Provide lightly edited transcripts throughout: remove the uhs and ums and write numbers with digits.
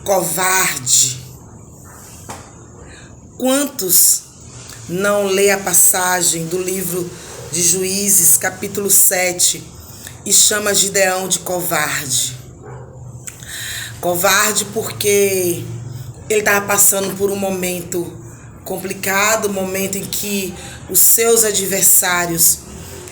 covarde. Quantos não lê a passagem do livro de Juízes, capítulo 7, e chama Gideão de covarde? Covarde porque ele estava passando por um momento complicado, um momento em que os seus adversários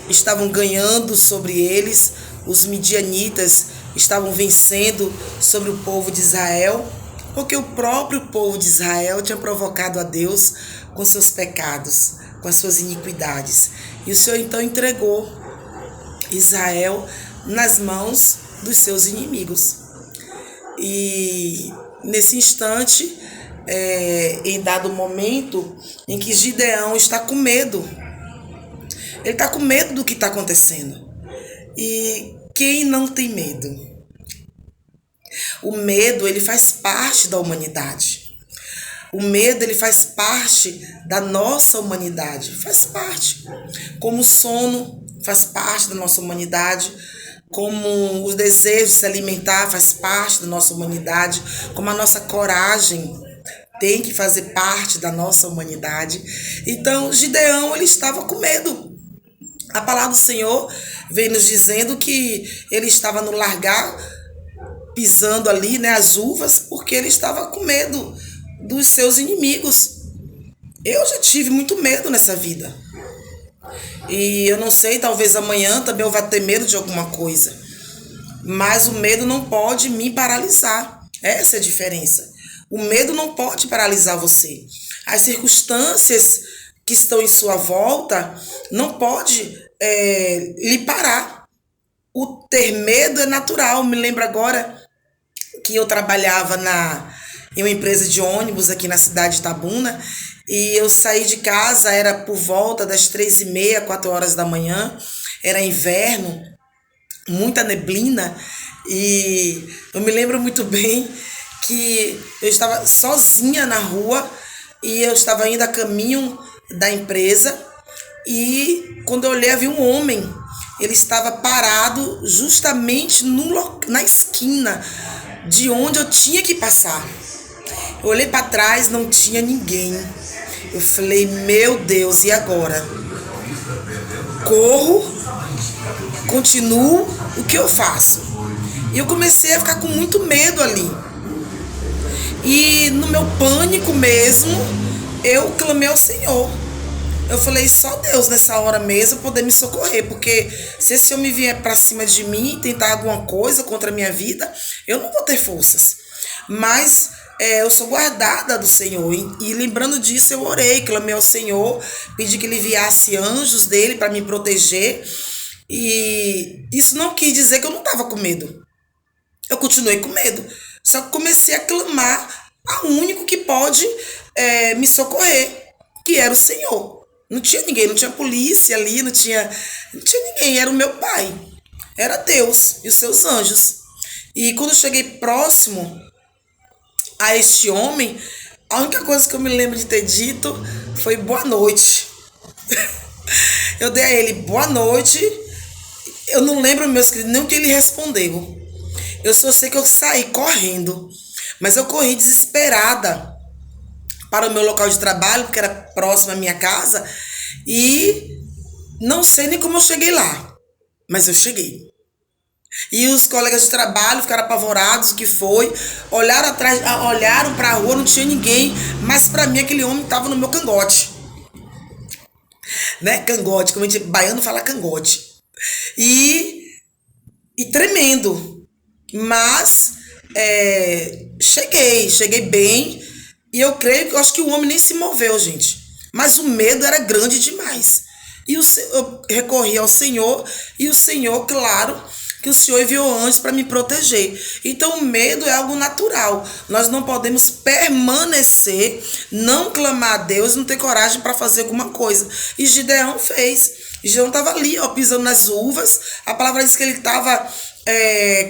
estavam ganhando sobre eles, os midianitas estavam vencendo sobre o povo de Israel, porque o próprio povo de Israel tinha provocado a Deus com seus pecados, com as suas iniquidades. E o Senhor então entregou Israel nas mãos dos seus inimigos. E nesse instante, em dado momento em que Gideão está com medo, ele está com medo do que está acontecendo. E quem não tem medo? O medo, ele faz parte da humanidade. O medo, ele faz parte da nossa humanidade. Faz parte. Como o sono faz parte da nossa humanidade. Como os desejos de se alimentar faz parte da nossa humanidade. Como a nossa coragem tem que fazer parte da nossa humanidade. Então, Gideão, ele estava com medo. A palavra do Senhor vem nos dizendo que ele estava no largar, pisando ali, as uvas, porque ele estava com medo dos seus inimigos. Eu já tive muito medo nessa vida. E eu não sei, talvez amanhã também eu vá ter medo de alguma coisa. Mas o medo não pode me paralisar. Essa é a diferença. O medo não pode paralisar você. As circunstâncias que estão em sua volta não pode lhe parar. O ter medo é natural. Me lembro agora que eu trabalhava em uma empresa de ônibus aqui na cidade de Itabuna, e eu saí de casa, era por volta das 3h30, 4 horas da manhã, era inverno, muita neblina, e eu me lembro muito bem que eu estava sozinha na rua e eu estava indo a caminho da empresa, e quando eu olhei, vi um homem. Ele estava parado justamente na esquina de onde eu tinha que passar. Eu olhei para trás, não tinha ninguém. Eu falei, meu Deus, e agora? Corro, continuo, o que eu faço? E eu comecei a ficar com muito medo ali. E no meu pânico mesmo, eu clamei ao Senhor. Eu falei, só Deus nessa hora mesmo poder me socorrer, porque se esse homem vier para cima de mim e tentar alguma coisa contra a minha vida, eu não vou ter forças. Mas eu sou guardada do Senhor, e lembrando disso eu orei, clamei ao Senhor, pedi que ele enviasse anjos dele para me proteger, e isso não quis dizer que eu não estava com medo. Eu continuei com medo, só que comecei a clamar ao único que pode me socorrer, que era o Senhor. Não tinha ninguém, não tinha polícia ali, não tinha ninguém, era o meu pai, era Deus e os seus anjos. E quando eu cheguei próximo a este homem, a única coisa que eu me lembro de ter dito foi boa noite. Eu dei a ele boa noite, eu não lembro, meus queridos, nem o que ele respondeu. Eu só sei que eu saí correndo, mas eu corri desesperada para o meu local de trabalho, porque era próximo à minha casa, e não sei nem como eu cheguei lá, mas eu cheguei. E os colegas de trabalho ficaram apavorados, o que foi, olharam atrás, olharam para a rua, não tinha ninguém, mas para mim aquele homem estava no meu cangote. Cangote, como a gente baiano fala cangote. E tremendo, mas cheguei bem. E eu acho que o homem nem se moveu, gente. Mas o medo era grande demais. E eu recorri ao Senhor, e o Senhor, claro, que o Senhor enviou anjos para me proteger. Então o medo é algo natural. Nós não podemos permanecer, não clamar a Deus, não ter coragem para fazer alguma coisa. E Gideão fez. Gideão estava ali, pisando nas uvas. A palavra diz que ele estava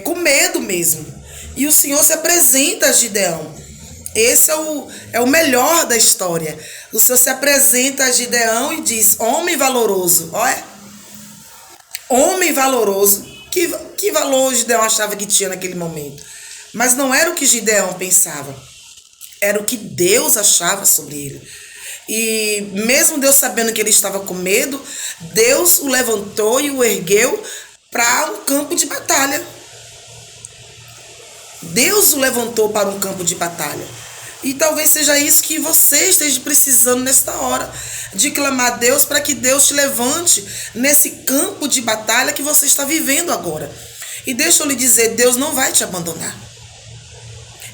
com medo mesmo. E o Senhor se apresenta a Gideão. Esse é o melhor da história. O Senhor se apresenta a Gideão e diz, homem valoroso. Olha, homem valoroso. Que valor Gideão achava que tinha naquele momento? Mas não era o que Gideão pensava, era o que Deus achava sobre ele. E mesmo Deus sabendo que ele estava com medo, Deus o levantou e o ergueu para um campo de batalha. Deus o levantou para um campo de batalha. E talvez seja isso que você esteja precisando nesta hora, de clamar a Deus para que Deus te levante nesse campo de batalha que você está vivendo agora. E deixa eu lhe dizer, Deus não vai te abandonar.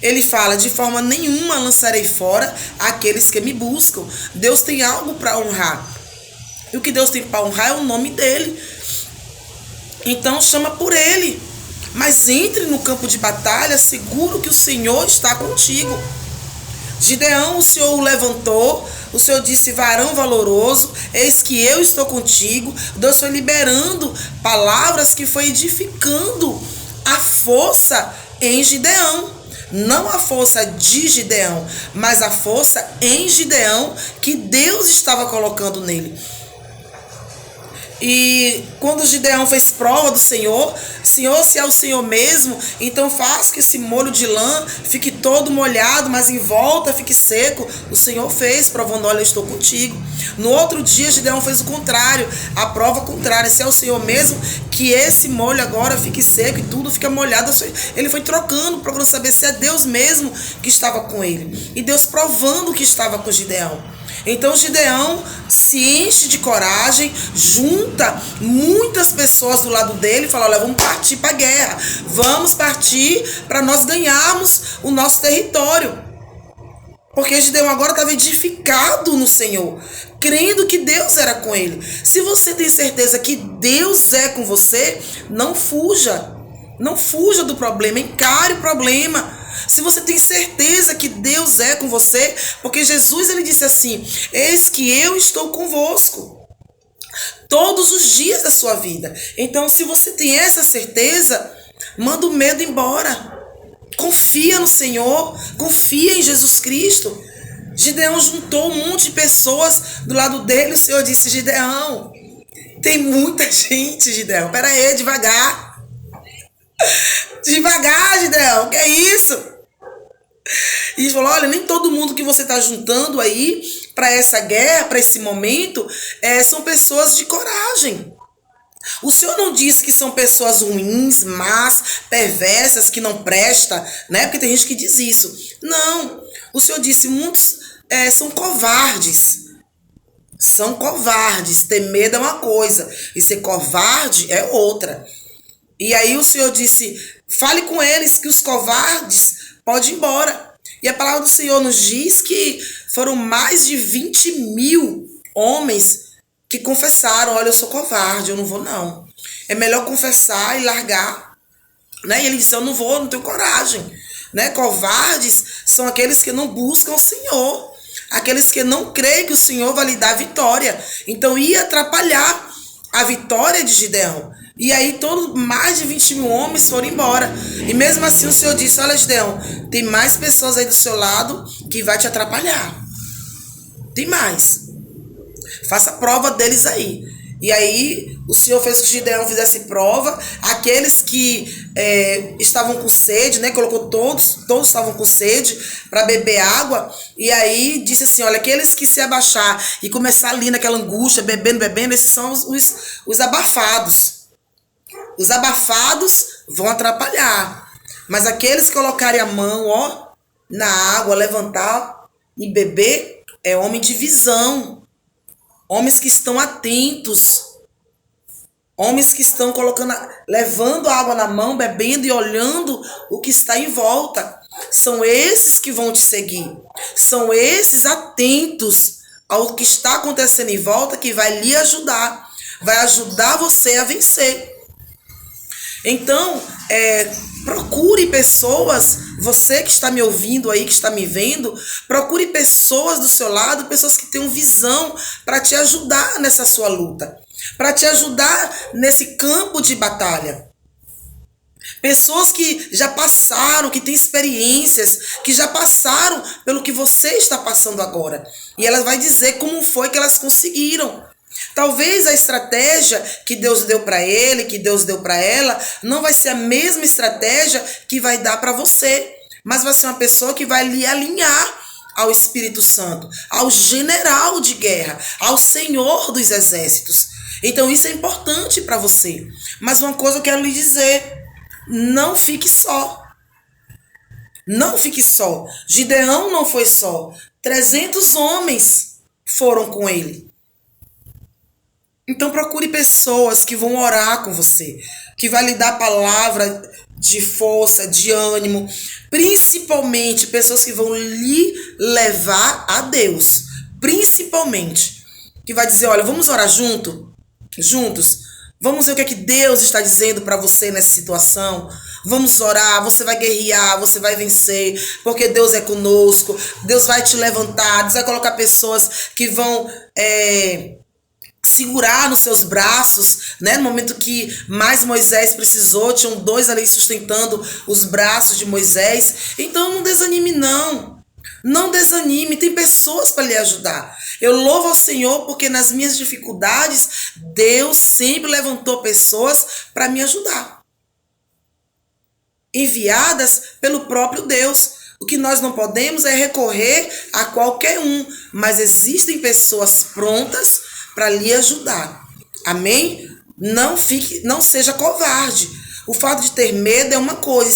Ele fala, de forma nenhuma lançarei fora aqueles que me buscam. Deus tem algo para honrar. E o que Deus tem para honrar é o nome dele. Então chama por ele. Mas entre no campo de batalha seguro que o Senhor está contigo. Gideão, o Senhor o levantou, o Senhor disse, varão valoroso, eis que eu estou contigo. Deus foi liberando palavras que foi edificando a força em Gideão. Não a força de Gideão, mas a força em Gideão que Deus estava colocando nele. E quando Gideão fez prova do Senhor, se é o Senhor mesmo, então faz que esse molho de lã fique todo molhado, mas em volta fique seco. O Senhor fez, provando, olha, eu estou contigo. No outro dia, Gideão fez o contrário, a prova contrária. Se é o Senhor mesmo, que esse molho agora fique seco e tudo fica molhado. Ele foi trocando, procurando saber se é Deus mesmo que estava com ele. E Deus provando que estava com Gideão. Então Gideão se enche de coragem, junta muitas pessoas do lado dele e fala, olha, vamos partir para a guerra, vamos partir para nós ganharmos o nosso território. Porque Gideão agora estava edificado no Senhor, crendo que Deus era com ele. Se você tem certeza que Deus é com você, não fuja. Não fuja do problema, encare o problema. Se você tem certeza que Deus é com você, porque Jesus ele disse assim, eis que eu estou convosco todos os dias da sua vida. Então, se você tem essa certeza, manda o medo embora. Confia no Senhor, confia em Jesus Cristo. Gideão juntou um monte de pessoas do lado dele. O Senhor disse, Gideão, tem muita gente, Gideão. Pera aí, devagar. Devagar, Gideão, que é isso? E ele falou, olha, nem todo mundo que você está juntando aí para essa guerra, para esse momento, são pessoas de coragem. O Senhor não disse que são pessoas ruins, más, perversas, que não prestam, né? Porque tem gente que diz isso. Não, o Senhor disse, muitos são covardes. São covardes. Ter medo é uma coisa e ser covarde é outra. E aí o Senhor disse, fale com eles que os covardes podem ir embora. E a palavra do Senhor nos diz que foram mais de 20.000 homens que confessaram, olha, eu sou covarde, eu não vou não. É melhor confessar e largar. Né? E ele disse, eu não vou, não tenho coragem. Né? Covardes são aqueles que não buscam o Senhor. Aqueles que não creem que o Senhor vai lhe dar a vitória. Então ia atrapalhar a vitória de Gideão. E aí mais de 20.000 homens foram embora. E mesmo assim o Senhor disse, olha, Gideão, tem mais pessoas aí do seu lado que vai te atrapalhar. Tem mais. Faça prova deles aí. E aí o Senhor fez que Gideão fizesse prova. Aqueles que estavam com sede, né? Colocou todos estavam com sede para beber água. E aí disse assim, olha, aqueles que se abaixar e começar ali naquela angústia, bebendo, esses são os abafados. Os abafados vão atrapalhar. Mas aqueles que colocarem a mão, na água, levantar e beber, é homem de visão. Homens que estão atentos. Homens que estão levando a água na mão, bebendo e olhando o que está em volta. São esses que vão te seguir. São esses atentos ao que está acontecendo em volta que vai lhe ajudar. Vai ajudar você a vencer. Então, procure pessoas, você que está me ouvindo aí, que está me vendo, procure pessoas do seu lado, pessoas que tenham visão para te ajudar nessa sua luta, para te ajudar nesse campo de batalha. Pessoas que já passaram, que têm experiências, que já passaram pelo que você está passando agora. E ela vai dizer como foi que elas conseguiram. Talvez a estratégia que Deus deu para ele, que Deus deu para ela, não vai ser a mesma estratégia que vai dar para você, mas vai ser uma pessoa que vai lhe alinhar ao Espírito Santo, ao general de guerra, ao Senhor dos exércitos. Então isso é importante para você. Mas uma coisa eu quero lhe dizer, não fique só. Não fique só. Gideão não foi só. 300 homens foram com ele. Então procure pessoas que vão orar com você, que vai lhe dar palavra de força, de ânimo, principalmente pessoas que vão lhe levar a Deus, principalmente, que vai dizer, olha, vamos orar juntos, vamos ver o que é que Deus está dizendo para você nessa situação, vamos orar, você vai guerrear, você vai vencer, porque Deus é conosco, Deus vai te levantar, Deus vai colocar pessoas que vão segurar nos seus braços, né? No momento que mais Moisés precisou, tinham 2 ali sustentando os braços de Moisés. Então não desanime não. Não desanime, tem pessoas para lhe ajudar. Eu louvo ao Senhor porque nas minhas dificuldades, Deus sempre levantou pessoas para me ajudar. Enviadas pelo próprio Deus. O que nós não podemos é recorrer a qualquer um, mas existem pessoas prontas para lhe ajudar. Amém? Não seja covarde. O fato de ter medo é uma coisa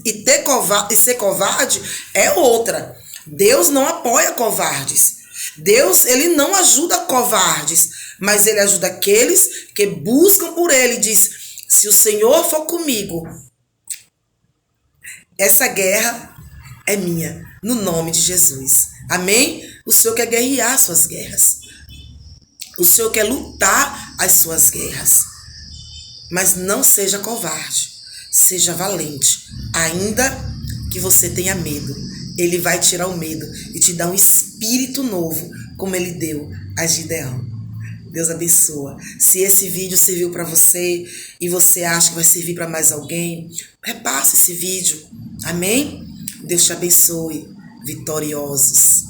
e ser covarde é outra. Deus não apoia covardes. Deus, ele não ajuda covardes, mas ele ajuda aqueles que buscam por ele. Diz, se o Senhor for comigo, essa guerra é minha, no nome de Jesus. Amém? O Senhor quer guerrear suas guerras. O Senhor quer lutar as suas guerras. Mas não seja covarde. Seja valente. Ainda que você tenha medo. Ele vai tirar o medo e te dar um espírito novo, como ele deu a Gideão. Deus abençoa. Se esse vídeo serviu para você e você acha que vai servir para mais alguém, repasse esse vídeo. Amém? Deus te abençoe. Vitoriosos.